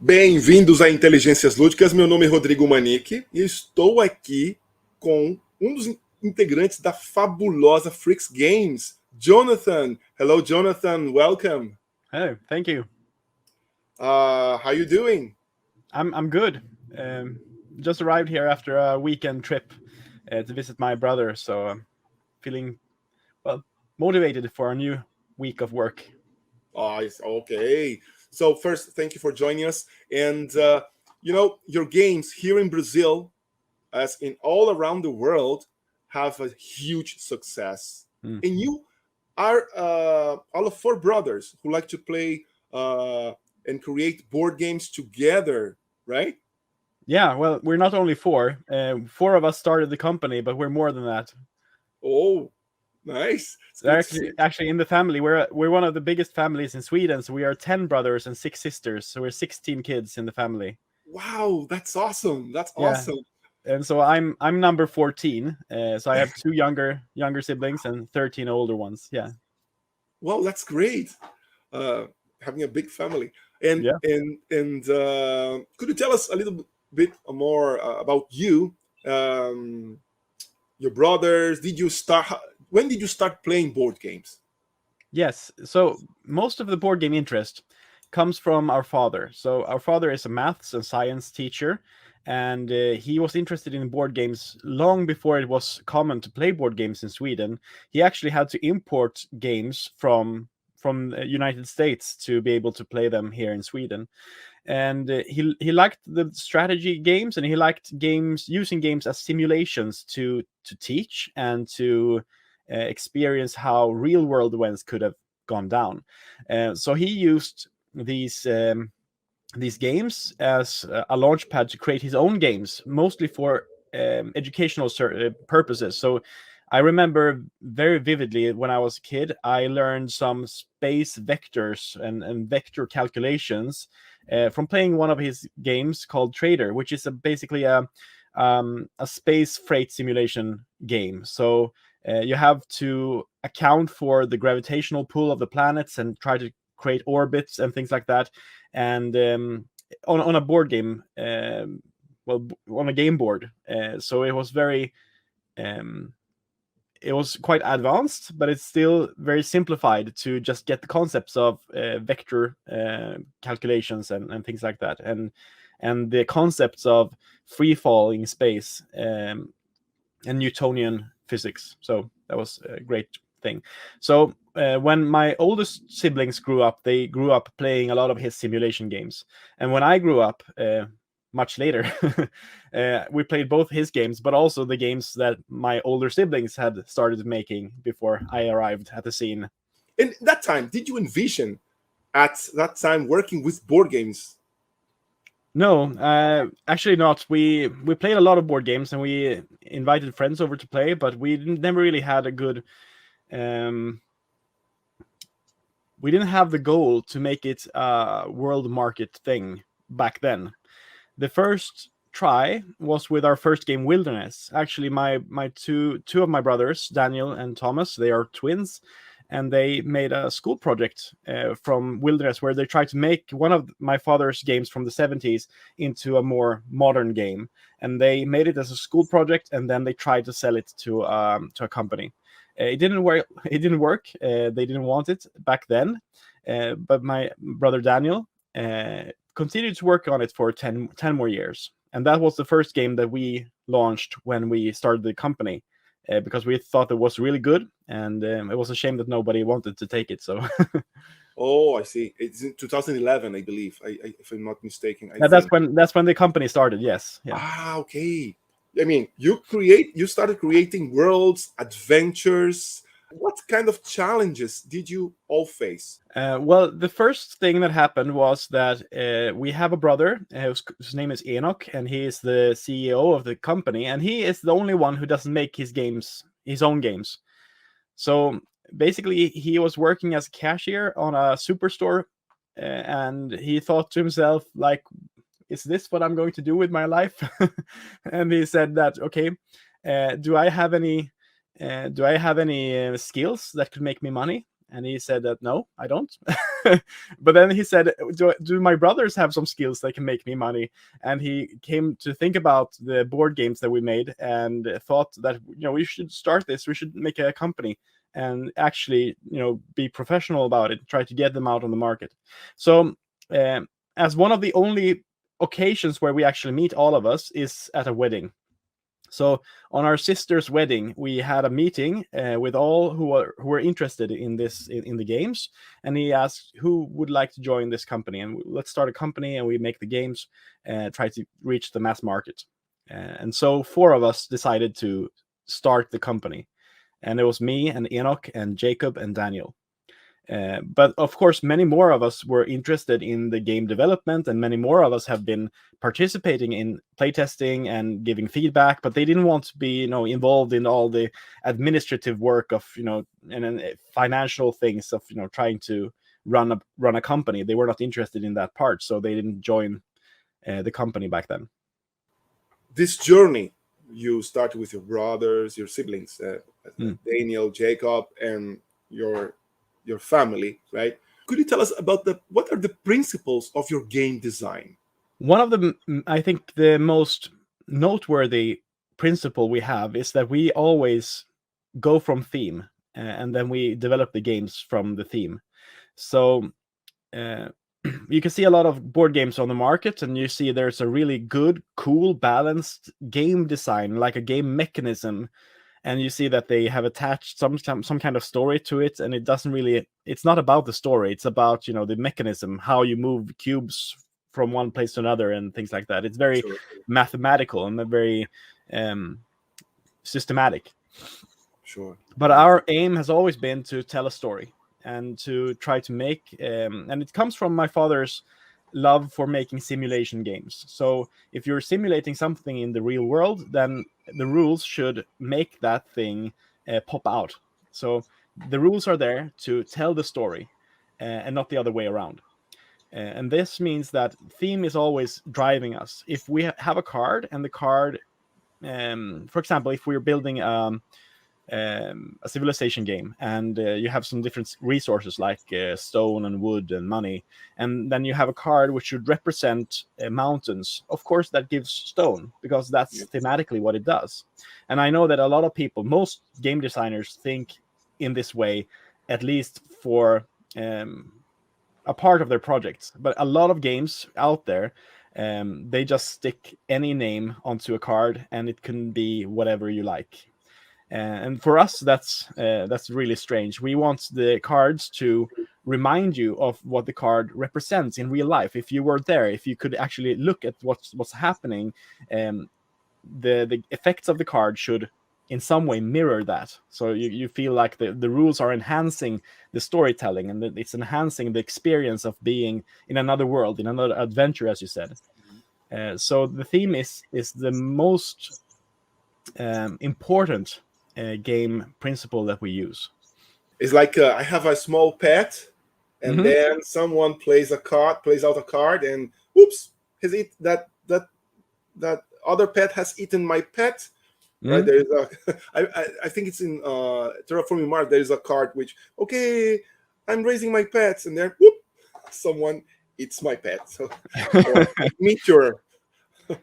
Bem-vindos a Inteligências Lúdicas. Meu nome é Rodrigo Manique e estou aqui com um dos integrantes da fabulosa Freaks Games, Jonathan. Hello, Jonathan. Welcome. Oh, thank you. How you doing? I'm good. Just arrived here after a weekend trip to visit my brother, so I'm feeling motivated for a new week of work. Okay. So first, thank you for joining us. And your games here in Brazil, as in all around the world, have a huge success. And you are all of four brothers who like to play and create board games together, right? Yeah, well, we're not only four. Four of us started the company, but we're more than that. Oh, nice. Actually, in the family, we're one of the biggest families in Sweden. So we are 10 brothers and 6 sisters. So we're 16 kids in the family. Wow, that's awesome. That's awesome. And so I'm number 14. So I have 2 younger siblings and 13 older ones. Yeah. Well, that's great. Having a big family. And could you tell us a little bit more about you, your brothers? When did you start playing board games? Yes. So most of the board game interest comes from our father. So our father is a maths and science teacher, and he was interested in board games long before it was common to play board games in Sweden. He actually had to import games from the United States to be able to play them here in Sweden. And he liked the strategy games, and he liked using games as simulations to teach and to experience how real world events could have gone down. So he used these games as a launch pad to create his own games, mostly for educational purposes. So I remember very vividly when I was a kid, I learned some space vectors and vector calculations from playing one of his games called Trader, which is basically a space freight simulation game. So you have to account for the gravitational pull of the planets and try to create orbits and things like that. And on a board game, on a game board. So it was it was quite advanced, but it's still very simplified to just get the concepts of vector calculations and things like that, and the concepts of free falling space and Newtonian physics. So that was a great thing. So when my oldest siblings grew up, they grew up playing a lot of his simulation games, and when I grew up much later, we played both his games, but also the games that my older siblings had started making before I arrived at the scene. In that time, did you envision at that time working with board games? No, actually not. We played a lot of board games, and we invited friends over to play, but we never really had a good. We didn't have the goal to make it a world market thing back then. The first try was with our first game, Wilderness. Actually, my two of my brothers, Daniel and Thomas, they are twins, and they made a school project from Wilderness where they tried to make one of my father's games from the 70s into a more modern game. And they made it as a school project, and then they tried to sell it to a company. It didn't work. They didn't want it back then. But my brother Daniel continued to work on it for 10 more years. And that was the first game that we launched when we started the company, because we thought it was really good, and it was a shame that nobody wanted to take it. So. Oh, I see. It's in 2011, I believe, if I'm not mistaken. That's when the company started. Yes. Yeah. Ah, okay. I mean, you started creating worlds, adventures. What kind of challenges did you all face? Well, the first thing that happened was that we have a brother whose name is Enoch, and he is the CEO of the company, and he is the only one who doesn't make his own games. So basically, he was working as a cashier on a superstore, and he thought to himself, like, is this what I'm going to do with my life? And he said that, okay, do I have any skills that could make me money? And he said that, no, I don't. But then he said, do my brothers have some skills that can make me money? And he came to think about the board games that we made and thought that, we should start this. We should make a company and actually, be professional about it, try to get them out on the market. So as one of the only occasions where we actually meet, all of us, is at a wedding. So on our sister's wedding, we had a meeting with all who were interested in this, in the games, and he asked who would like to join this company, and let's start a company and we make the games, try to reach the mass market. And so 4 of us decided to start the company, and it was me and Enoch and Jacob and Daniel. But of course, many more of us were interested in the game development, and many more of us have been participating in playtesting and giving feedback. But they didn't want to be, involved in all the administrative work of, and financial things of, trying to run a company. They were not interested in that part, so they didn't join the company back then. This journey, you started with your brothers, your siblings, Daniel, Jacob, and your family, right? Could you tell us about what are the principles of your game design? One of the, I think, the most noteworthy principle we have is that we always go from theme, and then we develop the games from the theme. So you can see a lot of board games on the market, and you see there's a really good, cool, balanced game design, like a game mechanism. And you see that they have attached some kind of story to it, and it's not about the story. It's about, the mechanism, how you move cubes from one place to another and things like that. It's very mathematical and very systematic. Sure. But our aim has always been to tell a story and to try to make, and it comes from my father's love for making simulation games. So if you're simulating something in the real world, then the rules should make that thing pop out. So the rules are there to tell the story, and not the other way around. And this means that theme is always driving us. If we have a card, and the card, for example, if we're building a civilization game, and you have some different resources like stone and wood and money, and then you have a card which should represent mountains. Of course, that gives stone, because that's thematically what it does. And I know that a lot of people, most game designers, think in this way, at least for a part of their projects. But a lot of games out there, they just stick any name onto a card, and it can be whatever you like. And for us, that's really strange. We want the cards to remind you of what the card represents in real life. If you were there, if you could actually look at what's happening, the effects of the card should in some way mirror that. So you feel like the rules are enhancing the storytelling, and it's enhancing the experience of being in another world, in another adventure, as you said. So the theme is the most important game principle that we use. It's like I have a small pet, and then someone plays out a card, and whoops, that other pet has eaten my pet. Right, there is I think it's in Terraforming Mars. There is a card which, okay, I'm raising my pets, and then whoop, someone eats my pet. So meet your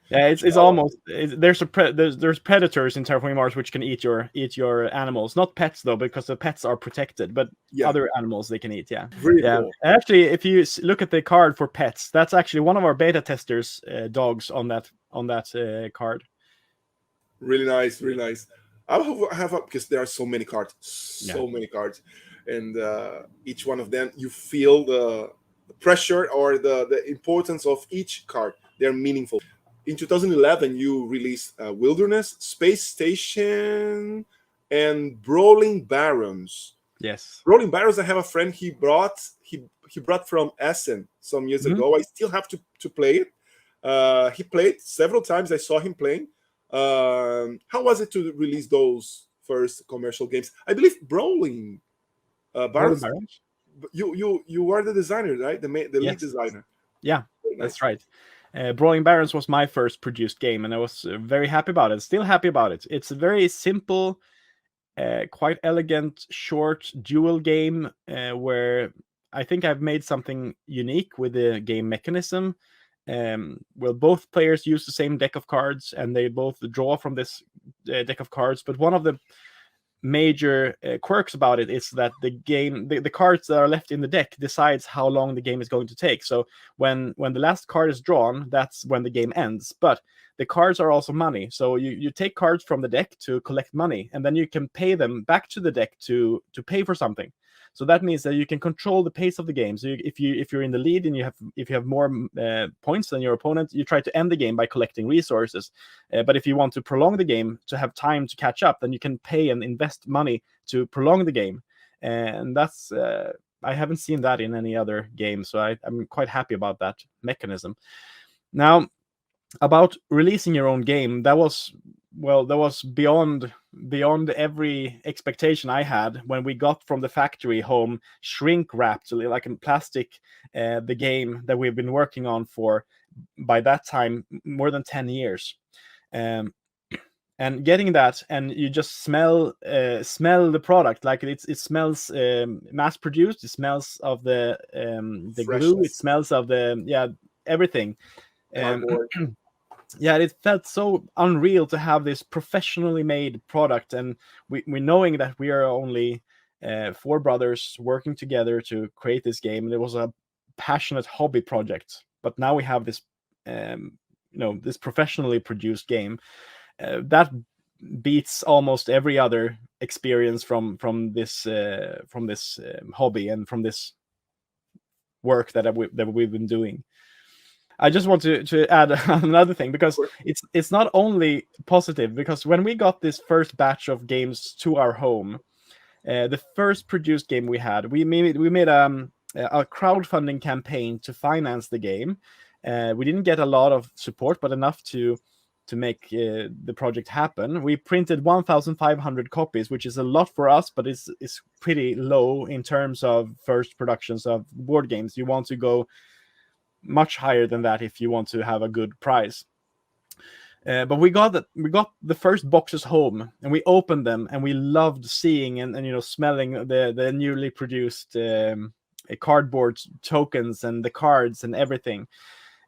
yeah, it's almost there's predators in Terraforming Mars which can eat your animals, not pets though, because the pets are protected, but other animals they can eat. Really cool. Actually, if you look at the card for pets, that's actually one of our beta testers' dogs on that card. Really nice, really nice. I have because there are so many cards, many cards, and each one of them, you feel the pressure or the importance of each card. They're meaningful. In 2011, you released Wilderness, Space Station, and Brawling Barons. Yes, Brawling Barons. I have a friend. He brought from Essen some years ago. I still have to play it. He played several times. I saw him playing. How was it to release those first commercial games? I believe Brawling Barons. You were the designer, right? The lead designer. Yeah, that's right. Brawling Barons was my first produced game, and I was very happy about it. Still happy about it. It's a very simple, quite elegant, short duel game where I think I've made something unique with the game mechanism. Well, both players use the same deck of cards, and they both draw from this deck of cards. But one of the major quirks about it is that the cards that are left in the deck decides how long the game is going to take. So when the last card is drawn, that's when the game ends. But the cards are also money, so you take cards from the deck to collect money, and then you can pay them back to the deck to pay for something. So that means that you can control the pace of the game. So if you're in the lead and if you have more points than your opponent, you try to end the game by collecting resources. But if you want to prolong the game to have time to catch up, then you can pay and invest money to prolong the game. And that's I haven't seen that in any other game, so I'm quite happy about that mechanism. Now, about releasing your own game, that was beyond every expectation I had when we got from the factory home shrink wrapped, like in plastic, the game that we've been working on for, by that time, more than 10 years. And getting that, and you just smell the product, like it smells mass produced. It smells of the glue. It smells of the everything. Yeah, it felt so unreal to have this professionally made product, and we knowing that we are only 4 brothers working together to create this game, and it was a passionate hobby project. But now we have this, this professionally produced game that beats almost every other experience from this hobby and from this work that we've been doing. I just want to add another thing, because it's not only positive, because when we got this first batch of games to our home, the first produced game we had, we made a crowdfunding campaign to finance the game. We didn't get a lot of support, but enough to make the project happen. We printed 1,500 copies, which is a lot for us, but it's pretty low in terms of first productions of board games. You want to go much higher than that if you want to have a good prize. But we got the first boxes home, and we opened them, and we loved seeing and smelling the newly produced cardboard tokens and the cards and everything.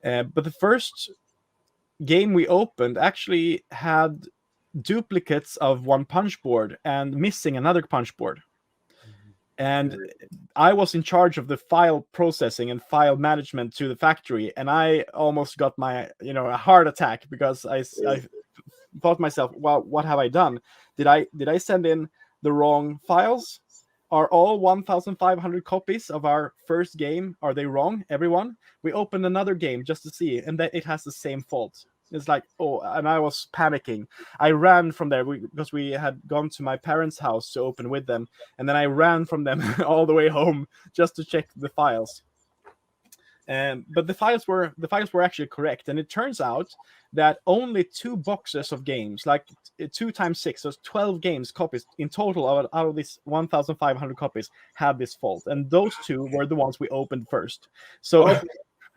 But the first game we opened actually had duplicates of one punch board and missing another punch board. And I was in charge of the file processing and file management to the factory, and I almost got a heart attack, because I thought to myself, well, what have I done? Did I send in the wrong files? Are all 1,500 copies of our first game, are they wrong, everyone? We opened another game just to see, and that it has the same fault. It's like, oh, and I was panicking. I ran from there because we had gone to my parents' house to open with them, and then I ran from them all the way home just to check the files. But the files were actually correct, and it turns out that only 2 boxes of games, like 2 times 6, so 12 games copies in total out of these 1,500 copies, had this fault, and those 2 were the ones we opened first. So.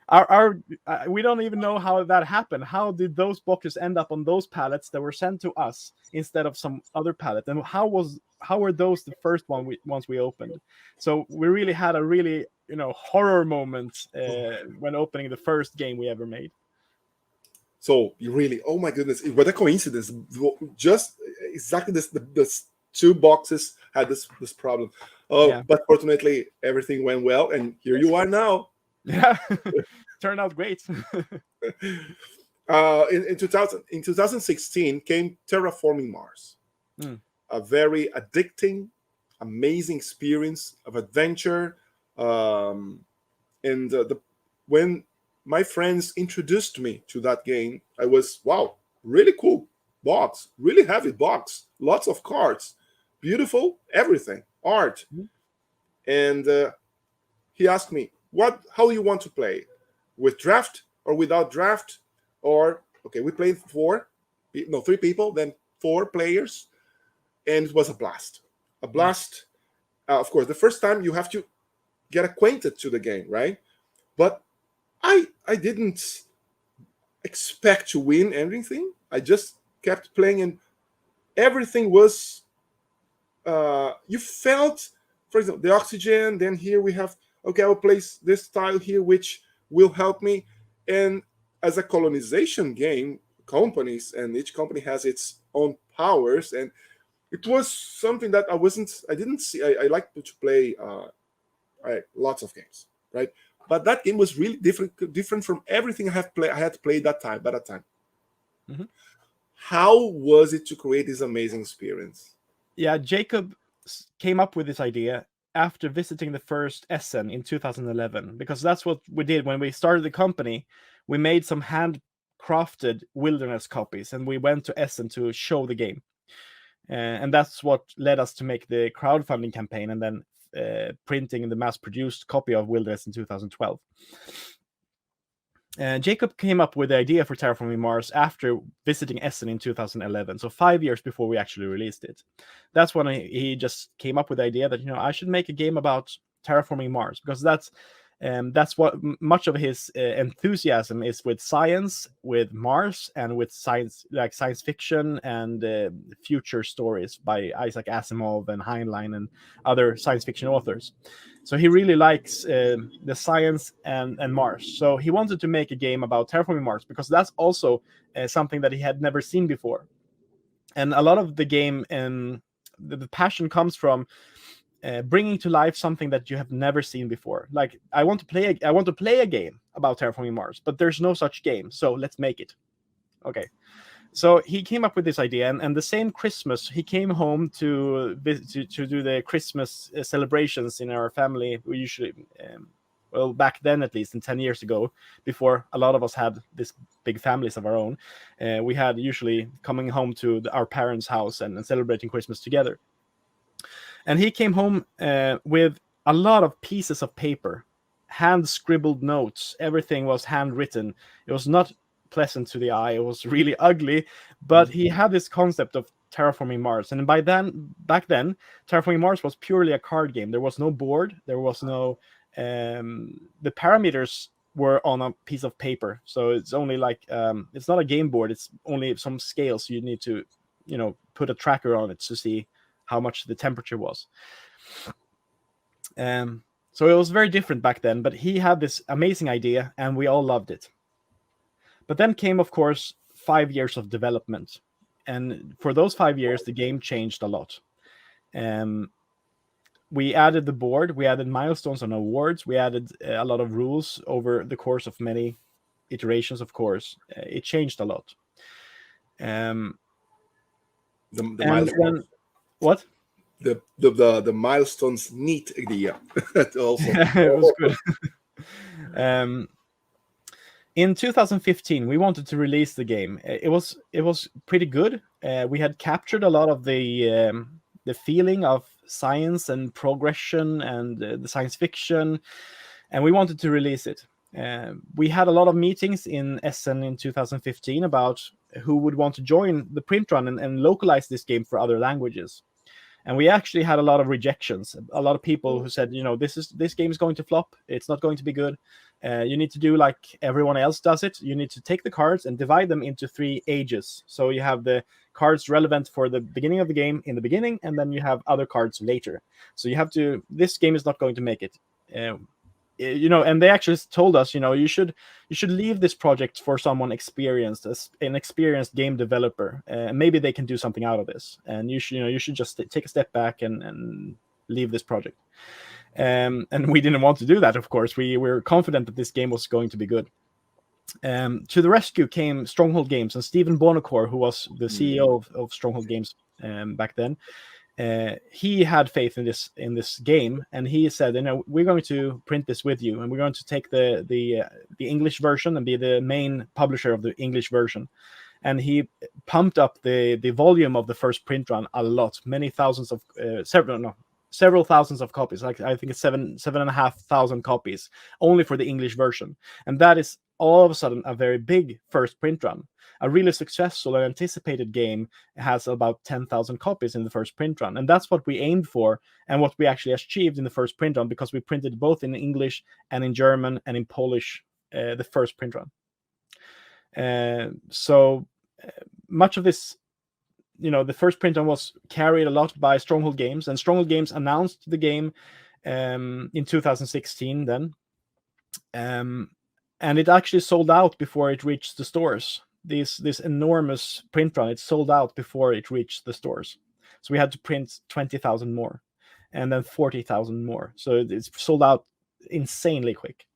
Our we don't even know how that happened. How did those boxes end up on those pallets that were sent to us instead of some other pallet? And how were those the first ones we opened? So we really had a horror moment when opening the first game we ever made. So you really, oh my goodness, what a coincidence! Just exactly this 2 boxes had this problem. But fortunately everything went well, and here you are now. Yeah, turned out great. In 2016 came Terraforming Mars, a very addicting, amazing experience of adventure. When my friends introduced me to that game, I was, wow, really cool box, really heavy box, lots of cards, beautiful, everything, art. And he asked me, how you want to play, with draft or without draft? Or okay, we played 3 people, then 4 players, and it was a blast. Of course, the first time you have to get acquainted to the game, right? But I didn't expect to win anything. I just kept playing, and everything was you felt, for example, the oxygen. Then here we have, okay, I'll place this tile here, which will help me. And as a colonization game, companies, and each company has its own powers, and it was something that I didn't see. I like to play lots of games, right? But that game was really different from everything I had played that time. By that time, Mhm. how was it to create this amazing experience? Yeah, Jacob came up with this idea after visiting the first Essen in 2011, because that's what we did when we started the company. We made some handcrafted Wilderness copies, and we went to Essen to show the game. And that's what led us to make the crowdfunding campaign and then printing the mass-produced copy of Wilderness in 2012. Jacob came up with the idea for Terraforming Mars after visiting Essen in 2011, so 5 years before we actually released it. That's when he just came up with the idea that, I should make a game about terraforming Mars, because that's what much of his enthusiasm is with science, with Mars, and with science, like science fiction and future stories by Isaac Asimov and Heinlein and other science fiction authors. So he really likes the science and Mars. So he wanted to make a game about terraforming Mars, because that's also something that he had never seen before. And a lot of the game and the passion comes from bringing to life something that you have never seen before. Like, I want to play a game about terraforming Mars, but there's no such game, so let's make it. Okay. So he came up with this idea, and the same Christmas he came home to do the Christmas celebrations in our family. We usually, well, back then at least, 10 years ago, before a lot of us had this big families of our own, we had usually coming home to our parents' house and celebrating Christmas together. And he came home with a lot of pieces of paper, hand scribbled notes. Everything was handwritten. It was not pleasant to the eye. It was really ugly, but he had this concept of terraforming Mars. And back then, terraforming Mars was purely a card game. There was no board. There was no the parameters were on a piece of paper. So it's only like it's not a game board. It's only some scales. You need to, put a tracker on it to see how much the temperature was. So it was very different back then, but he had this amazing idea and we all loved it. But then came, of course, 5 years of development. And for those 5 years, the game changed a lot. We added the board, we added milestones and awards, we added a lot of rules over the course of many iterations, of course. It changed a lot. The milestones. What? The milestones neat idea. Also. It was good. In 2015, we wanted to release the game. It was pretty good. We had captured a lot of the feeling of science and progression and the science fiction, and we wanted to release it. We had a lot of meetings in Essen in 2015 about who would want to join the print run and localize this game for other languages. And we actually had a lot of rejections. A lot of people who said, this game is going to flop. It's not going to be good. You need to do like everyone else does it. You need to take the cards and divide them into 3 ages. So you have the cards relevant for the beginning of the game in the beginning, and then you have other cards later. So you have to. This game is not going to make it. And they actually told us, you should leave this project for someone experienced, as an experienced game developer. Maybe they can do something out of this, and you should just take a step back and leave this project. And we didn't want to do that, of course. We were confident that this game was going to be good. To the rescue came Stronghold Games and Stephen Bonacore, who was the CEO of Stronghold Games back then. He had faith in this game, and he said, we're going to print this with you, and we're going to take the English version and be the main publisher of the English version. And he pumped up the volume of the first print run a lot, several thousands of copies. Like, I think it's 7,500 copies only for the English version, and that is all of a sudden a very big first print run. A really successful and anticipated game has about 10,000 copies in the first print run. And that's what we aimed for and what we actually achieved in the first print run, because we printed both in English and in German and in Polish the first print run. So much of this, the first print run was carried a lot by Stronghold Games, and Stronghold Games announced the game in 2016 then. And it actually sold out before it reached the stores. This enormous print run, it sold out before it reached the stores. So we had to print 20,000 more, and then 40,000 more. So it's sold out insanely quick.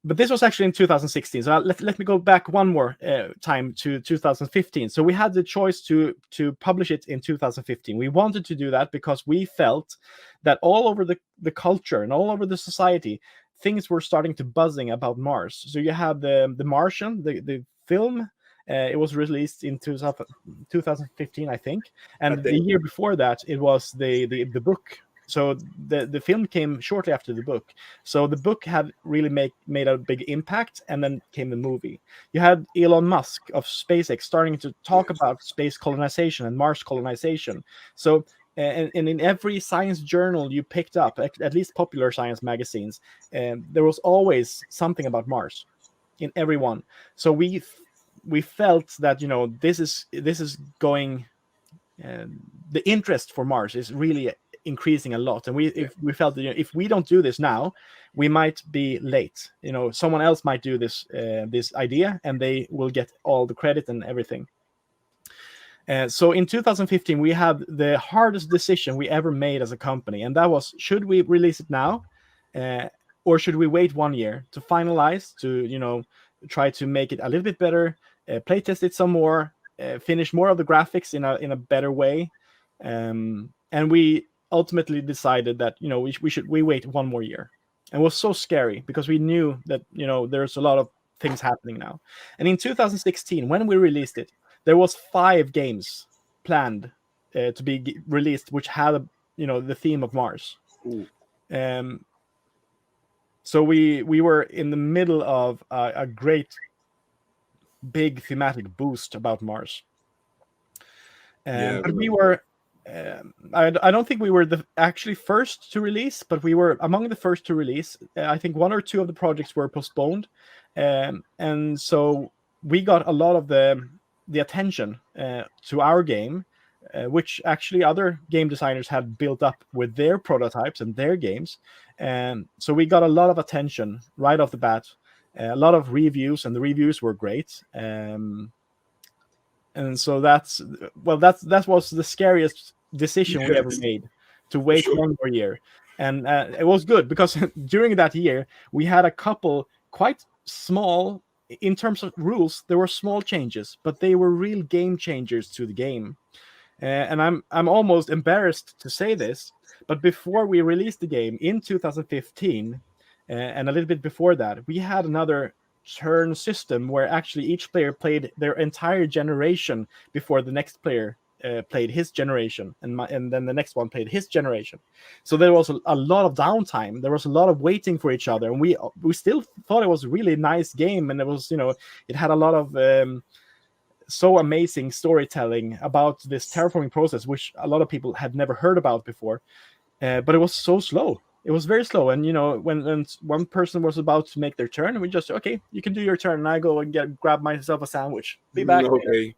But this was actually in 2016. So let me go back one more time to 2015. So we had the choice to publish it in 2015. We wanted to do that because we felt that all over the culture and all over the society, things were starting to buzzing about Mars. So you had the Martian, the film. It was released in 2015, I think. And the year before that, it was the book. So the film came shortly after the book. So the book had really made a big impact, and then came the movie. You had Elon Musk of SpaceX starting to talk about space colonization and Mars colonization. So and in every science journal you picked up, at least popular science magazines, there was always something about Mars in every one. So we felt that, you know, this is going, the interest for Mars is really increasing a lot, and we felt that, you know, if we don't do this now, we might be late. You know, someone else might do this idea, and they will get all the credit and everything. So in 2015, we had the hardest decision we ever made as a company, and that was, should we release it now, or should we wait 1 year to finalize, to, you know, try to make it a little bit better, play test it some more, finish more of the graphics in a better way, and we ultimately decided that, you know, we wait 1 more year. And it was so scary because we knew that, you know, there's a lot of things happening now. And in 2016, when we released it, there was 5 games planned to be released, which had, you know, the theme of Mars. So we were in the middle of a great big thematic boost about Mars. But we were, I don't think we were the actually first to release, but we were among the first to release. I think 1 or 2 of the projects were postponed, and so we got a lot of the attention to our game, which actually other game designers had built up with their prototypes and their games. And so we got a lot of attention right off the bat, a lot of reviews, and the reviews were great. And so that was the scariest decision we ever made, to wait 1 more year. And it was good because during that year we had a couple quite small, in terms of rules, there were small changes, but they were real game changers to the game. And I'm almost embarrassed to say this, but before we released the game in 2015, and a little bit before that, we had another turn system where actually each player played their entire generation before the next player played his generation, and then the next one played his generation. So there was a lot of downtime. There was a lot of waiting for each other, and we still thought it was a really nice game, and it was, you know, it had a lot of so amazing storytelling about this terraforming process, which a lot of people had never heard about before. But it was so slow. It was very slow, and, you know, when one person was about to make their turn, we just, okay, you can do your turn, and I go and grab myself a sandwich. Be back. Okay.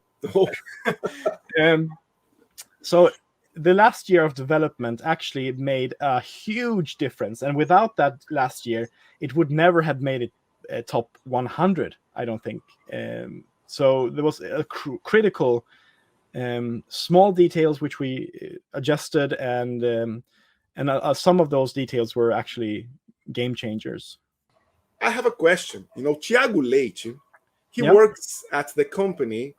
So the last year of development actually made a huge difference, and without that last year, it would never have made it top 100, I don't think. So there was a critical small details which we adjusted, and some of those details were actually game changers. I have a question. You know, Thiago Leite, he works at the company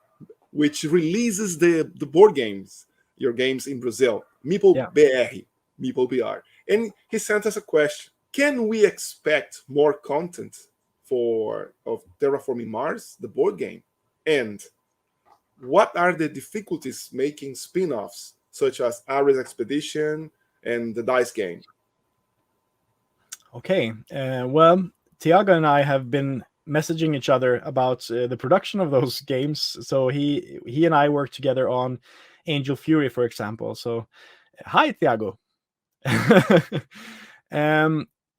which releases the board games, your games in Brazil, Meeple BR. And he sent us a question. Can we expect more content of Terraforming Mars, the board game? And what are the difficulties making spin-offs such as Ares Expedition and the Dice game? Okay, well, Thiago and I have been messaging each other about the production of those games. So he and I work together on Angel Fury, for example. So hi, Thiago.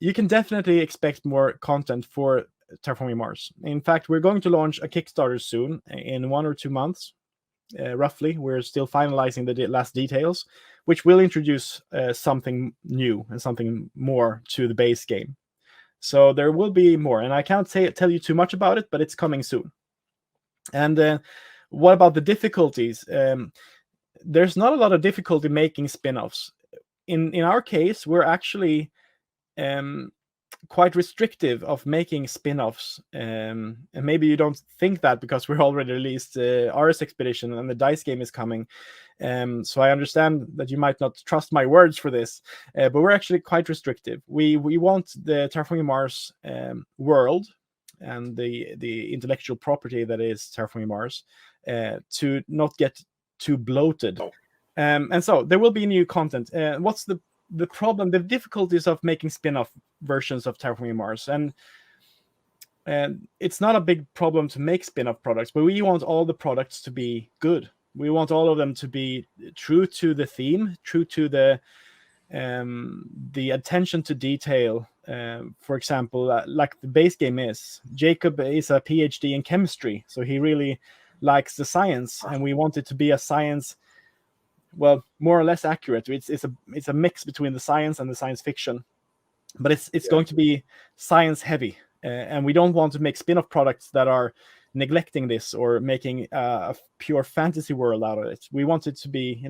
You can definitely expect more content for Terraforming Mars. In fact, we're going to launch a Kickstarter soon, in 1 or 2 months, roughly. We're still finalizing the last details. which will introduce something new and something more to the base game. So there will be more, and I can't tell you too much about it, but it's coming soon. And what about the difficulties? There's not a lot of difficulty making spin-offs. In our case, we're actually quite restrictive of making spin-offs, and maybe you don't think that because we're already released Ares Expedition and the dice game is coming. So I understand that you might not trust my words for this, but we're actually quite restrictive. We want the Terraforming Mars world and the intellectual property that is Terraforming Mars to not get too bloated. And so there will be new content. What's the problem, the difficulties of making spin-off versions of Terraforming Mars? And it's not a big problem to make spin-off products, but we want all the products to be good. We want all of them to be true to the theme, true to the attention to detail. For example, like the base game is. Jacob is a PhD in chemistry, so he really likes the science, and we want it to be a science, well, more or less accurate. It's a mix between the science and the science fiction, but it's going to be science heavy, and we don't want to make spin-off products that are neglecting this or making a pure fantasy world out of it. We want it to be,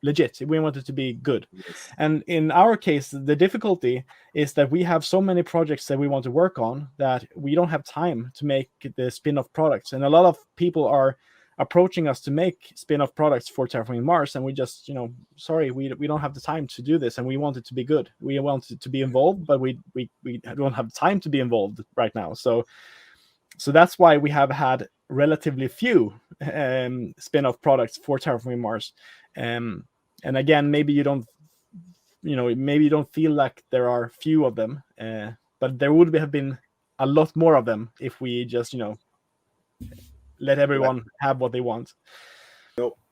legit. We want it to be good. Yes. And in our case, the difficulty is that we have so many projects that we want to work on that we don't have time to make the spin-off products. And a lot of people are approaching us to make spin-off products for Terraforming Mars, and we just, sorry, we don't have the time to do this, and we want it to be good. We want it to be involved, but we don't have time to be involved right now. So that's why we have had relatively few spin-off products for Terraforming Mars. And again, maybe you don't feel like there are few of them, but there would have been a lot more of them if we just, let everyone have what they want.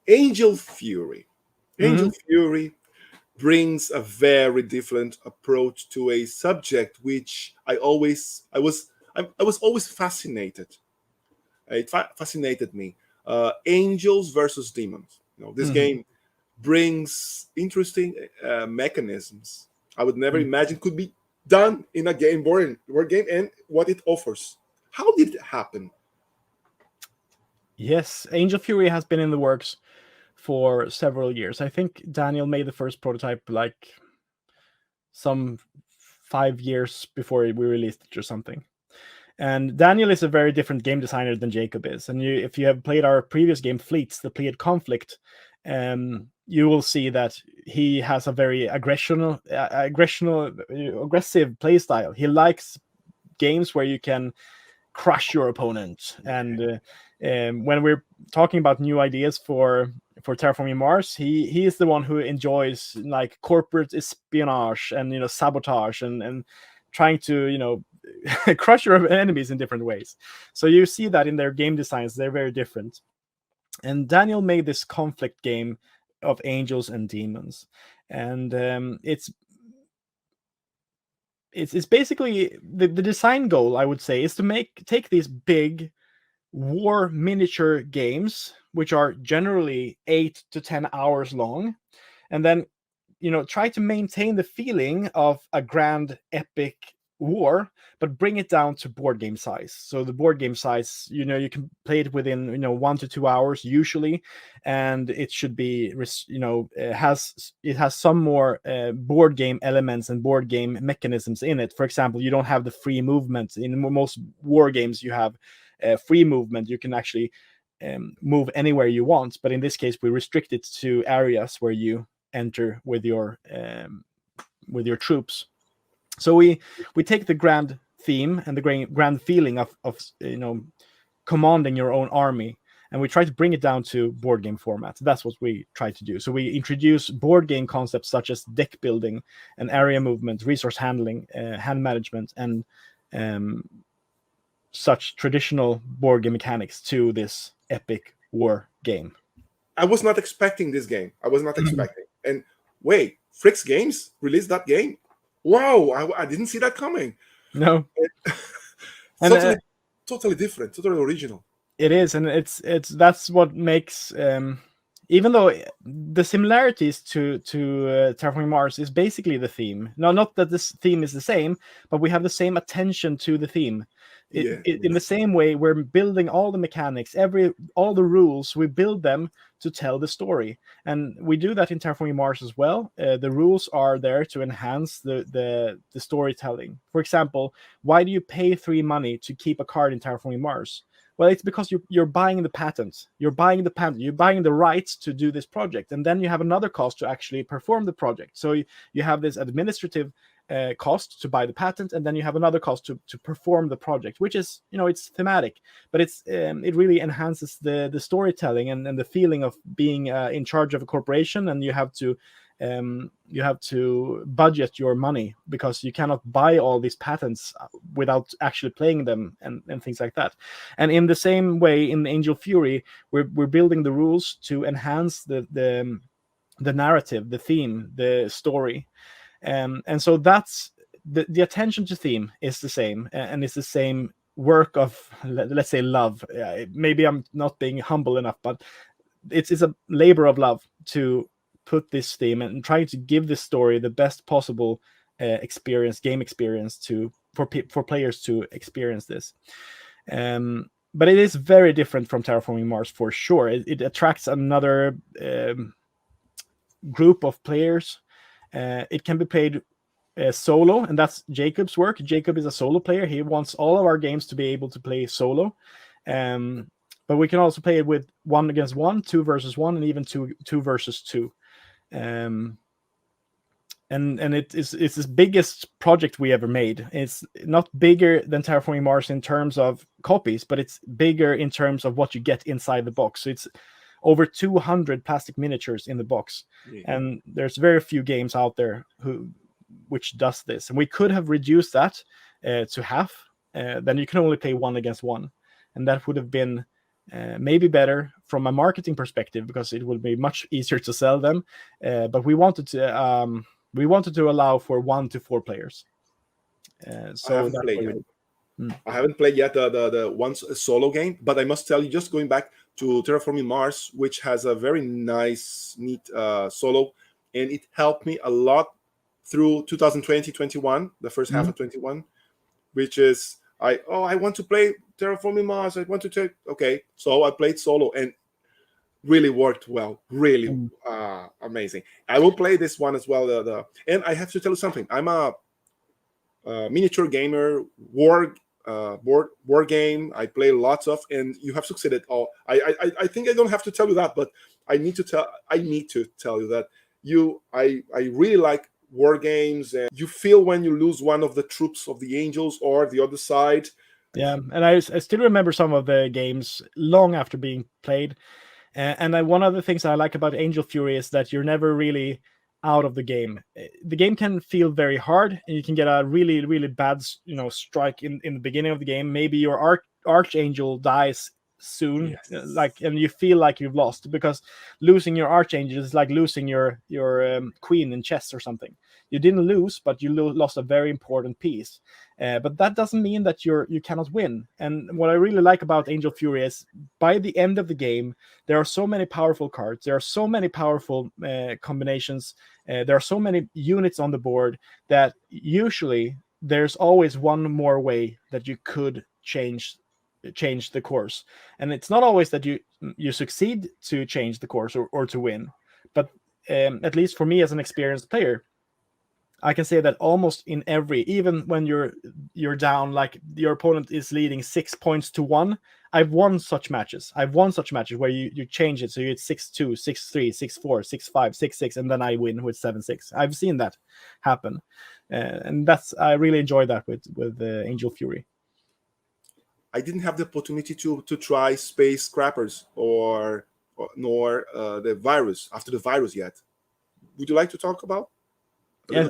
Angel Fury. Angel Fury brings a very different approach to a subject which I was always fascinated. It fascinated me. Angels versus demons. This game brings interesting mechanisms I would never imagine could be done in a board game, and what it offers. How did it happen? Yes, Angel Fury has been in the works for several years. I think Daniel made the first prototype like some 5 years before we released it or something. And Daniel is a very different game designer than Jacob is. And if you have played our previous game, Fleets, the Pleiad Conflict, you will see that he has a very aggressive play style. He likes games where you can crush your opponent. And when we're talking about new ideas for Terraforming Mars, he is the one who enjoys like corporate espionage and sabotage and trying to crush your enemies in different ways. So you see that in their game designs, they're very different. And Daniel made this conflict game of angels and demons, and it's basically the design goal, I would say, is to take these big war miniature games, which are generally 8 to 10 hours long, and then try to maintain the feeling of a grand epic war, but bring it down to board game size. So the board game size, you can play it within 1 to 2 hours usually, and it should be it has some more board game elements and board game mechanisms in it. For example, you don't have the free movement. In most war games you have free movement. You can actually move anywhere you want, but in this case we restrict it to areas where you enter with your troops. So we take the grand theme and the grand feeling of commanding your own army, and we try to bring it down to board game format. That's what we try to do. So we introduce board game concepts such as deck building and area movement, resource handling, hand management, and such traditional board game mechanics to this epic war game. I was not expecting this game. I was not expecting. And wait, Fricks Games released that game? Wow, I didn't see that coming. No. Totally different, totally original. It is, and it's that's what makes even though the similarities to Terraforming Mars is basically the theme. No, not that this theme is the same, but we have the same attention to the theme. In the same way, we're building all the mechanics, all the rules. We build them to tell the story, and we do that in Terraforming Mars as well. The rules are there to enhance the storytelling. For example, why do you pay 3 money to keep a card in Terraforming Mars? Well, it's because you're buying the patent. You're buying the rights to do this project, and then you have another cost to actually perform the project. So you have this administrative cost to buy the patent, and then you have another cost to perform the project, which is, it's thematic, but it really enhances the storytelling and the feeling of being in charge of a corporation, and you have to budget your money because you cannot buy all these patents without actually playing them and things like that. And in the same way, in Angel Fury, we're building the rules to enhance the narrative, the theme, the story. And so that's the attention to theme is the same, and it's the same work of, let's say, love. Maybe I'm not being humble enough, but it's a labor of love to put this theme and trying to give this story the best possible game experience for players to experience this. But it is very different from Terraforming Mars for sure. It attracts another group of players. It can be played solo, and that's Jacob's work. Jacob is a solo player. He wants all of our games to be able to play solo. But we can also play it with 1 against 1, 2 versus 1, and even 2 versus 2. And it's the biggest project we ever made. It's not bigger than Terraforming Mars in terms of copies, but it's bigger in terms of what you get inside the box. So it's over 200 plastic miniatures in the box. Yeah. And there's very few games out there which does this. And we could have reduced that to half. Then you can only play 1 against 1. And that would have been maybe better from a marketing perspective, because it would be much easier to sell them. But we wanted to allow for 1 to 4 players. So I haven't played yet the once solo game, but I must tell you, just going back to Terraforming Mars, which has a very nice, neat solo, and it helped me a lot through 2020-21, the first half of 21, which is I want to play Terraforming Mars. I want to take so I played solo and really worked well. Really amazing. I will play this one as well. And I have to tell you something. I'm a miniature gamer, war game. I play lots of, and you have succeeded. I think I don't have to tell you that, but I need to tell you that I really like war games, and you feel when you lose one of the troops of the angels or the other side. Yeah, and I still remember some of the games long after being played. And one of the things I like about Angel Fury is that you're never really out of the game. The game can feel very hard, and you can get a really, really bad, strike in the beginning of the game. Maybe your archangel dies soon, and you feel like you've lost, because losing your archangel is like losing your queen in chess or something. You didn't lose, but you lost a very important piece. But that doesn't mean that you cannot win. And what I really like about Angel Fury is, by the end of the game, there are so many powerful cards. There are so many powerful combinations. There are so many units on the board that usually there's always one more way that you could change the course. And it's not always that you succeed to change the course or to win. But at least for me as an experienced player, I can say that almost in even when you're down, like your opponent is leading 6 points to 1, I've won such matches. Where you change it, so it's 6-2, 6-3, 6-4, 6-5, 6-6, and then I win with 7-6. I've seen that happen, and I really enjoy that with Angel Fury. I didn't have the opportunity to try Space Scrappers nor the virus after the virus yet. Would you like to talk about? Yes,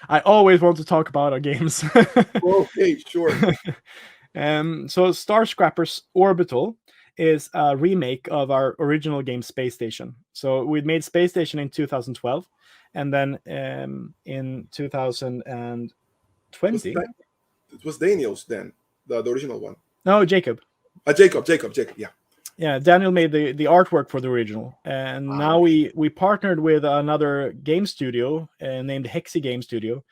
I always want to talk about our games. Okay, sure. So Star Scrappers Orbital is a remake of our original game Space Station. So we made Space Station in 2012, and then in 2020 it was Daniel's then, the original one. No, Jacob. Jacob, yeah. Yeah, Daniel made the artwork for the original, and now we partnered with another game studio named Hexy Game Studio,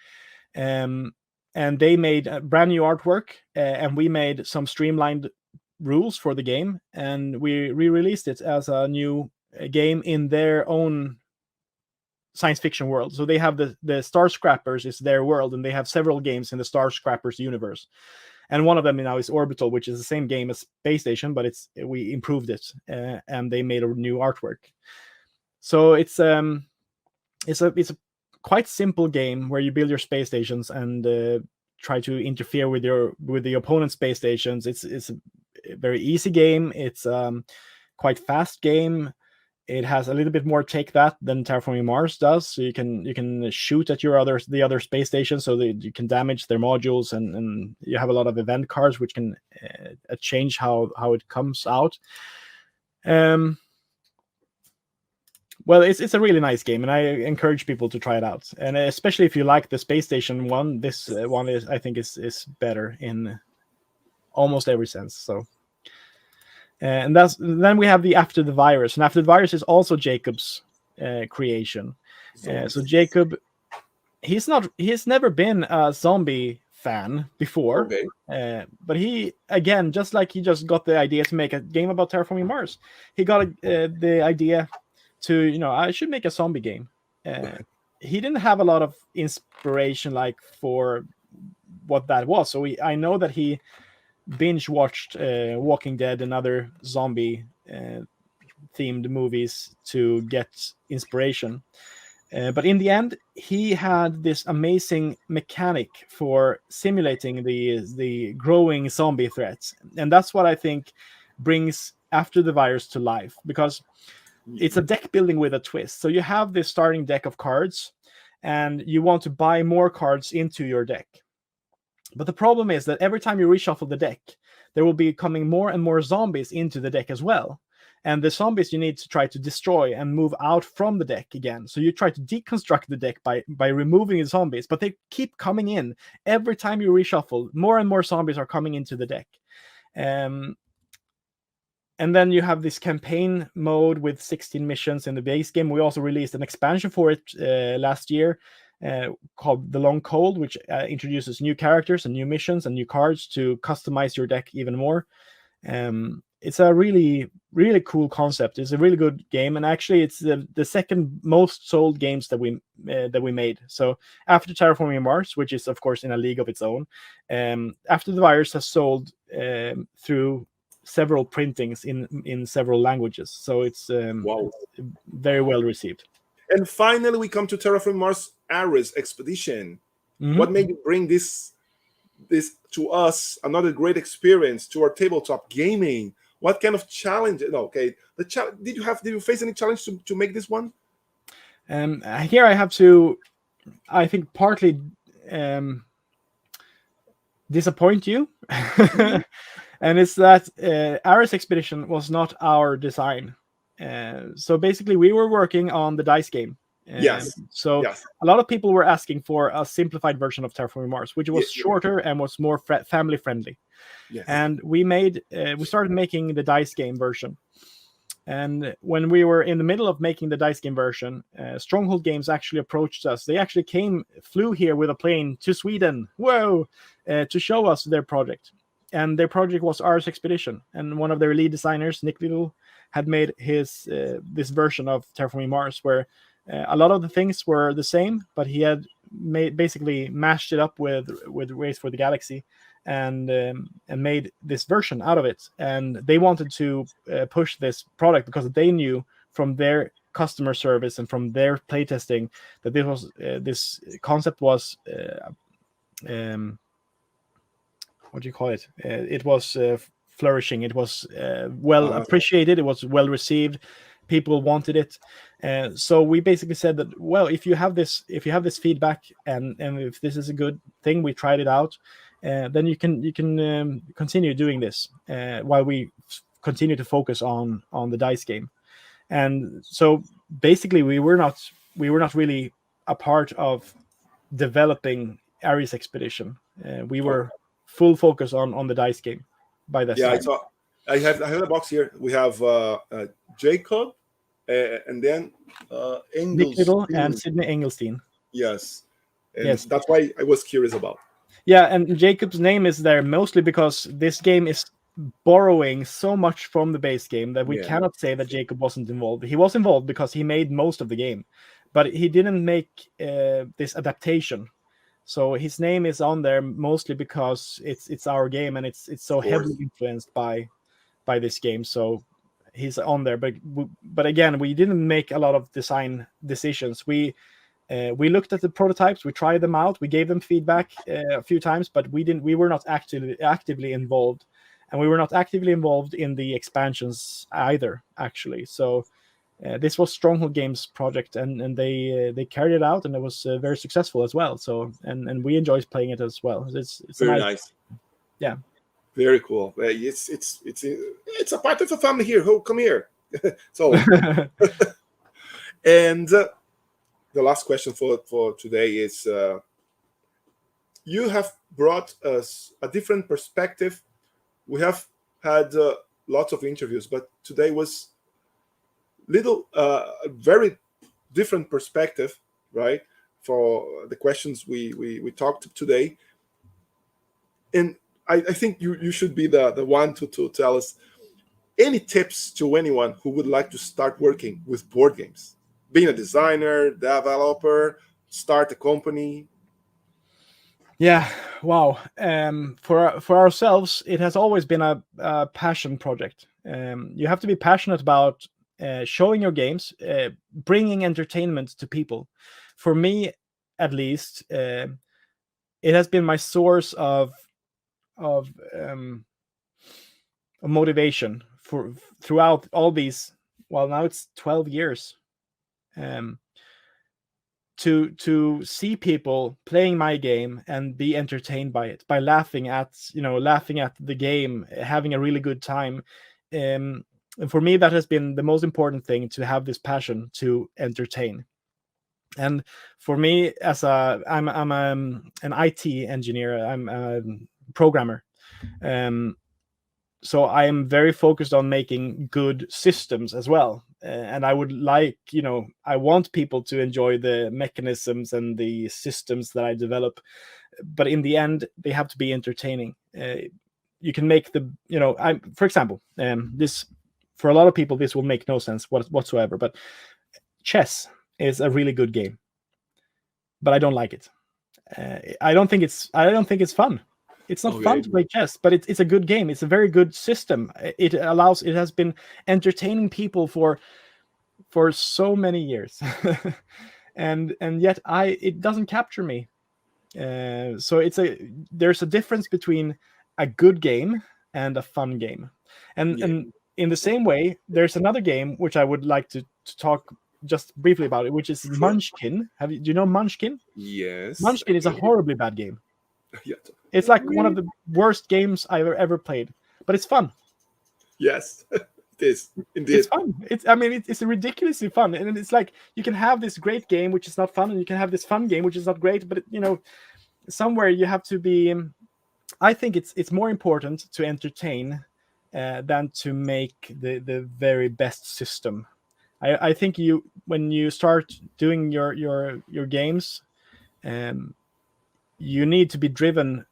and they made a brand new artwork, and we made some streamlined rules for the game, and we re-released it as a new game in their own science fiction world. So they have the Star Scrappers is their world, and they have several games in the Star Scrappers universe. And one of them now is Orbital, which is the same game as Space Station, but we improved it, and they made a new artwork. So it's a quite simple game where you build your space stations and try to interfere with the opponent's space stations. It's a very easy game. It's quite fast game. It has a little bit more take that than Terraforming Mars does. So you can shoot at the other space stations, so that you can damage their modules, and you have a lot of event cards which can change how it comes out. Well, it's a really nice game, and I encourage people to try it out. And especially if you like the Space Station one, this one I think is better in almost every sense. So. And then we have the After the Virus, and After the Virus is also Jacob's creation. So Jacob, he's never been a zombie fan before, but he, again, just like he just got the idea to make a game about Terraforming Mars, he got the idea to, I should make a zombie game. He didn't have a lot of inspiration for what that was, so I know that he binge watched Walking Dead and other zombie themed movies to get inspiration, but in the end he had this amazing mechanic for simulating the growing zombie threats, and that's what I think brings After the Virus to life, because it's a deck building with a twist. So you have this starting deck of cards, and you want to buy more cards into your deck. But the problem is that every time you reshuffle the deck, there will be coming more and more zombies into the deck as well. And the zombies you need to try to destroy and move out from the deck again. So you try to deconstruct the deck by removing the zombies, but they keep coming in. Every time you reshuffle, more and more zombies are coming into the deck. And then you have this campaign mode with 16 missions in the base game. We also released an expansion for it last year, called The Long Cold, which introduces new characters and new missions and new cards to customize your deck even more. It's a really, really cool concept. It's a really good game, and actually it's the second most sold games that we made. So after Terraforming Mars, which is of course in a league of its own, After the Virus has sold through several printings in several languages. So it's very well received. And finally, we come to Terraforming Mars Ares Expedition. Mm-hmm. What made you bring this to us? Another great experience to our tabletop gaming. What kind of challenge? Okay, did you face any challenge to make this one? Here I have to, I think, partly disappoint you. Mm-hmm. And it's that Ares Expedition was not our design. So basically, we were working on the dice game. So a lot of people were asking for a simplified version of Terraforming Mars, which was shorter and was more family friendly. Yes. And we started making the dice game version. And when we were in the middle of making the dice game version, Stronghold Games actually approached us. They actually flew here with a plane to Sweden, to show us their project. And their project was Ares Expedition. And one of their lead designers, Nick Little, had made his this version of Terraforming Mars, where a lot of the things were the same, but he had basically mashed it up with Race for the Galaxy, and made this version out of it. And they wanted to push this product because they knew from their customer service and from their playtesting that this concept was what do you call it? It was flourishing. It was well appreciated. It was well received. People wanted it. So we basically said that, well, if you have this feedback and if this is a good thing, we tried it out, then you can continue doing this while we continue to focus on the dice game. And so basically, we were not really a part of developing Ares Expedition. We were full focus on the dice game by that time. I have a box here. We have Jacob, and then Nick Little and Engelstein. Sidney Engelstein. Yes, and Yes. that's why I was curious about. Yeah, and Jacob's name is there mostly because this game is borrowing so much from the base game that we Yeah. cannot say that Jacob wasn't involved. He was involved because he made most of the game, but he didn't make this adaptation. So his name is on there mostly because it's our game and it's so Of course. heavily influenced by this game. So he's on there, but again, we didn't make a lot of design decisions. We looked at the prototypes, we tried them out, we gave them feedback a few times, but we were not actively involved, and we were not actively involved in the expansions either, actually. So this was Stronghold Games project, and they carried it out, and it was very successful as well. So and we enjoyed playing it as well. It's Very nice. Yeah. Very cool. It's a part of the family here. Oh, come here. So, and the last question for today is: you have brought us a different perspective. We have had lots of interviews, but today was a very different perspective, right? For the questions we talked today, and I think you should be the one to tell us any tips to anyone who would like to start working with board games, being a designer, developer, start a company. Yeah, wow. For ourselves, it has always been a passion project. You have to be passionate about showing your games, bringing entertainment to people. For me, at least, it has been my source of motivation for throughout all these. Well, now it's 12 years. To see people playing my game and be entertained by it, by laughing at the game, having a really good time. And for me, that has been the most important thing, to have this passion to entertain. And for me, I'm an IT engineer, I'm a programmer. So I am very focused on making good systems as well. And I would I want people to enjoy the mechanisms and the systems that I develop. But in the end, they have to be entertaining. You can make for example, this, for a lot of people, this will make no sense whatsoever. But chess is a really good game, but I don't like it. I don't think it's fun. It's not fun to play chess, but it's a good game. It's a very good system. It has been entertaining people for so many years, and yet it doesn't capture me. So there's a difference between a good game and a fun game, and in the same way, there's another game which I would like to talk just briefly about it, which is Munchkin. Do you know Munchkin? Yes. Munchkin is a horribly bad game. Yeah. It's like one of the worst games I've ever played, but it's fun. Yes, it is indeed. It's fun. It's ridiculously fun, and it's like you can have this great game which is not fun, and you can have this fun game which is not great. But somewhere you have to be. I think it's more important to entertain than to make the very best system. I think when you start doing your games, you need to be driven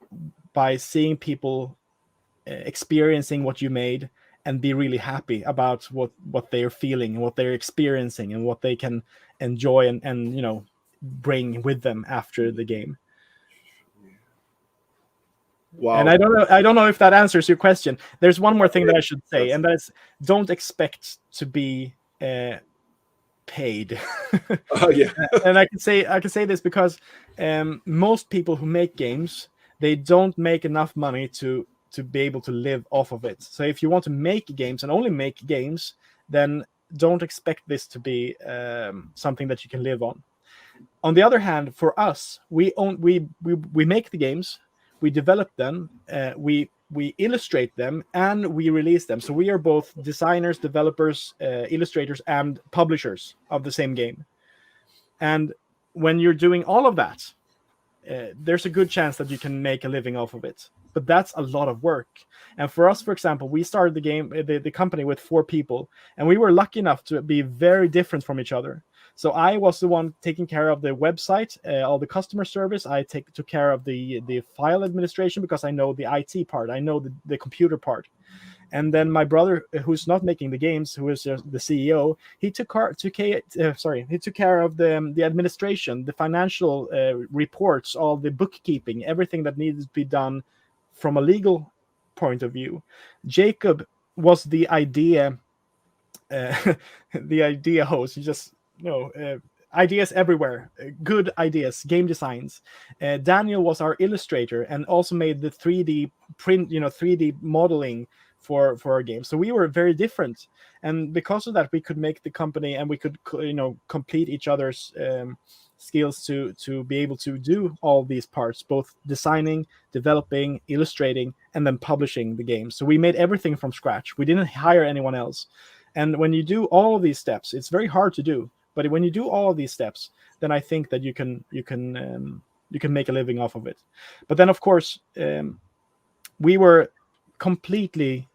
by seeing people experiencing what you made and be really happy about what they're feeling and what they're experiencing and what they can enjoy and bring with them after the game. Wow. And I don't know if that answers your question. There's one more thing that I should say, and that's don't expect to be paid. Oh yeah. And I can say this because most people who make games, they don't make enough money to be able to live off of it. So if you want to make games and only make games, then don't expect this to be something that you can live on. On the other hand, for us, we make the games, we develop them, we illustrate them, and we release them. So we are both designers, developers, illustrators, and publishers of the same game. And when you're doing all of that, there's a good chance that you can make a living off of it. But that's a lot of work. And for us, for example, we started the company with 4 people, and we were lucky enough to be very different from each other. So I was the one taking care of the website, all the customer service. I took care of the file administration because I know the IT part. I know the computer part. And then my brother, who's not making the games, who is the CEO, he took care of the administration, the financial reports, all the bookkeeping, everything that needed to be done from a legal point of view. Jacob was the idea the idea host. He just ideas everywhere, good ideas, game designs. Daniel was our illustrator and also made the 3D print, 3D modeling for our game. So we were very different, and because of that, we could make the company, and we could complete each other's skills to be able to do all these parts, both designing, developing, illustrating, and then publishing the game. So we made everything from scratch. We didn't hire anyone else. And when you do all of these steps, it's very hard to do. But when you do all of these steps, then I think that you can make a living off of it. But then, of course, we were completely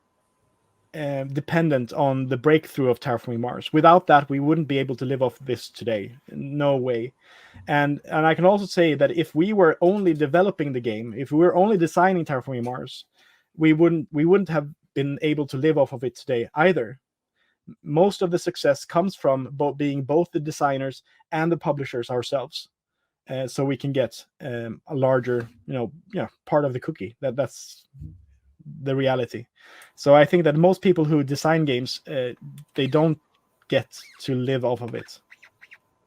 dependent on the breakthrough of Terraforming Mars. Without that, we wouldn't be able to live off this today. No way. And I can also say that if we were only developing the game, if we were only designing Terraforming Mars, we wouldn't have been able to live off of it today either. Most of the success comes from being both the designers and the publishers ourselves, so we can get a larger, part of the cookie. That's the reality. So I think that most people who design games, they don't get to live off of it.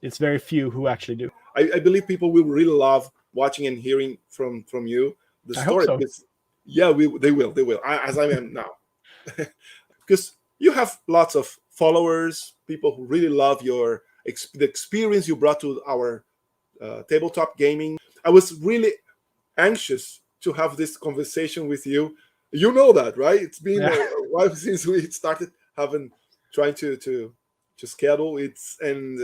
It's very few who actually do. I believe people will really love watching and hearing from you the story. I hope so. Because, yeah, they will. As I am now, because you have lots of followers, people who really love the experience you brought to our tabletop gaming. I was really anxious to have this conversation with you. You know that, right? It's been a while since we started trying to schedule it, and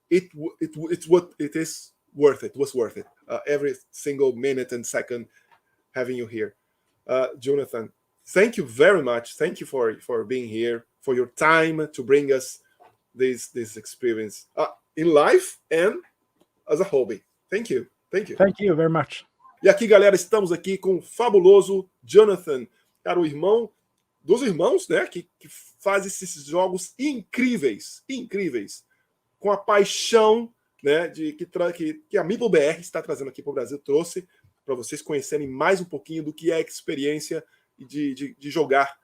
it's what it is worth it. Was worth it. Every single minute and second having you here, Jonathan. Thank you very much. Thank you for being here, for your time to bring us this experience in life and as a hobby. Thank you. Thank you very much. E aqui, galera, estamos aqui com o fabuloso Jonathan, cara, o irmão dos irmãos, né, que faz esses jogos incríveis, com a paixão, né, que a Meeple BR está trazendo aqui para o Brasil, trouxe para vocês conhecerem mais um pouquinho do que é a experiência de jogar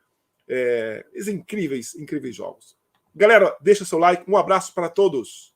esses incríveis jogos. Galera, deixa seu like, um abraço para todos.